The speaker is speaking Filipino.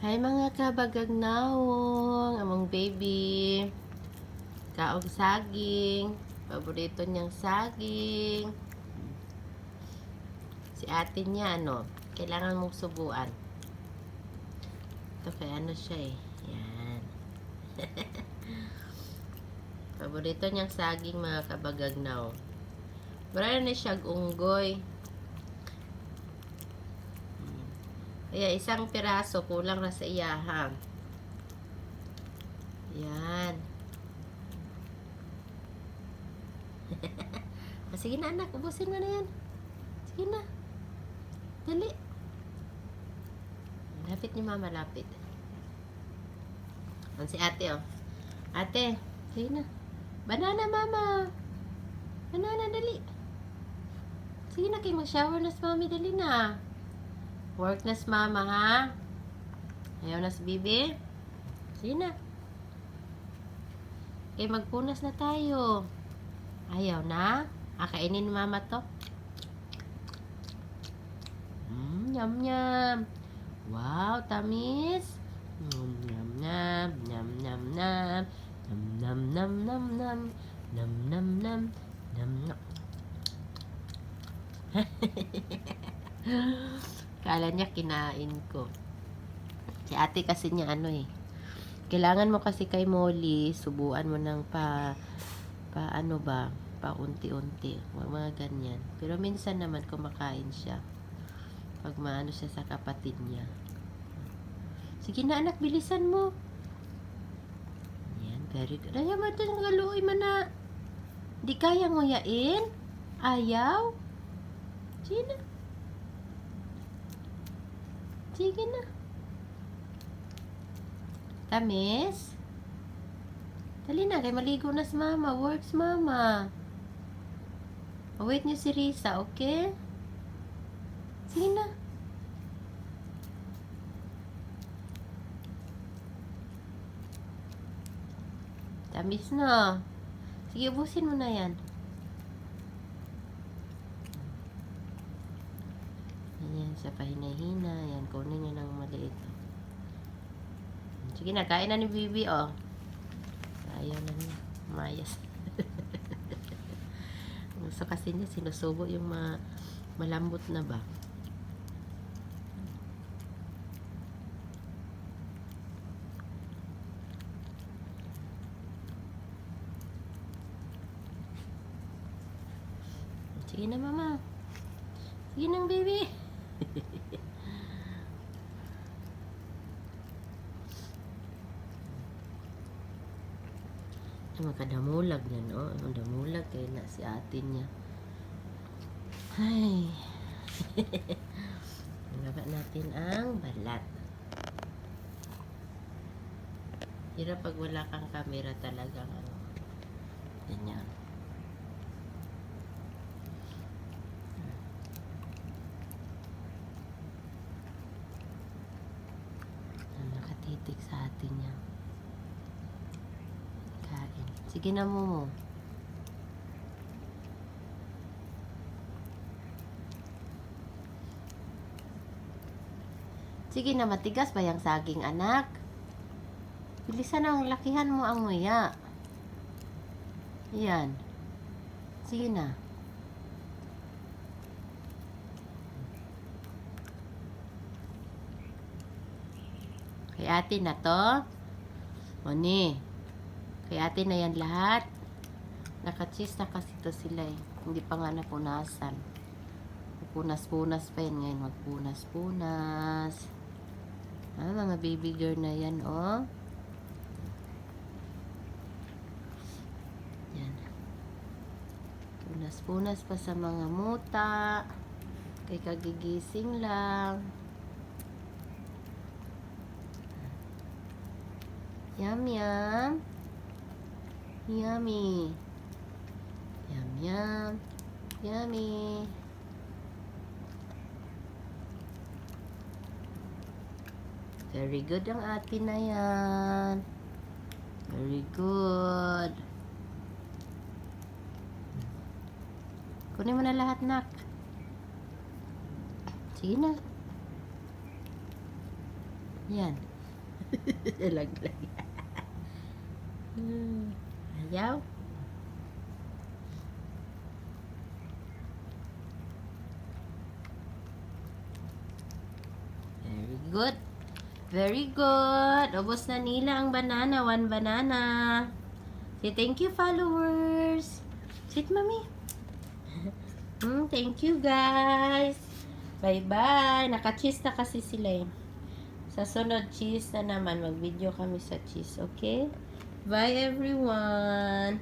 Hi mga kabagagnaong, among baby. Kaog saging. Paborito niyang saging. Si ate niya, kailangan mong subuan. Ito kaya siya eh. Yan. Paborito niyang saging mga kabagagnaw. Marami na siya unggoy. Kaya isang piraso, kulang na sa iyahan. Yan. Sige na anak, ubusin mo na yan. Sige na. Dali. Lapit ni mama, lapit. Ang si ate, oh. Ate, sige na. Banana, mama. Banana, dali. Sige na, kayo mag-shower na si mami, dali na. Work na si mama, ha? Ayaw na si bibi? Sige na. Okay, magpunas na tayo. Ayaw na? Kainin ni mama to? Yum, yum. Wow, tamis. Yum, yum, yum. Yum, yum, yum. Yum, yum, yum, yum, yum. Yum, yum, yum. Yum, yum. Kala niya kinain ko. Si ate kasi niya kailangan mo kasi kay Molly, subuan mo ng paunti-unti. Mga ganyan. Pero minsan naman kumakain siya. Pag maano siya sa kapatid niya. Sige na anak, bilisan mo. Yan, very good. Ayaw mo ito ng galuoy man na. Di kaya nguyain? Ayaw? Sige na. Sige na. Tamis? Dali na, kay maligo na si mama. Works mama. Wait niyo si Risa, okay? Sige na. Tamis na. Sige, ubusin mo na yan. Ayan, sa pahina-hina. Ayan, kunin niyo ng maliit. Sige na, kain na ni Bibi, oh. Ayaw na niya. Mayas. Gusto kasi niya, sinusubo yung malambot na ba. Sige na, mama. Sige nang, baby. Makadamulag yan, oh. Damulag kaya na si ate niya. Ay. Ilagay natin ang balat. Hirap pag wala kang camera talagang ganyan. Nakatitig sa atin niya. Kain. Sige na mo. Sige na, matigas ba yung saging, anak? Bilisan ang lakihan mo ang nguya. Yan. Sige na. Kay ate na to. O ni. Kay ate na yan lahat. Naka-cheese na kasi to sila eh. Hindi pa nga napunasan. Punas-punas pa yan ngayon. Magpunas-punas. Mga baby girl na yan, oh. Yan. Punas-punas pa sa mga muta. Kay kagigising lang. Yum, yum. Yummy. Yum, yum. Yummy. Very good ang ate na yan. Very good. Kunin mo na lahat, nak. Sige na. Yan. Laglag. Ayaw. Very good. Very good. Ubos na nila ang banana. 1 banana. Say thank you, followers. Sit, mami. Thank you, guys. Bye-bye. Naka-cheese na kasi sila eh. Sa sunod cheese na naman. Mag-video kami sa cheese. Okay? Bye, everyone.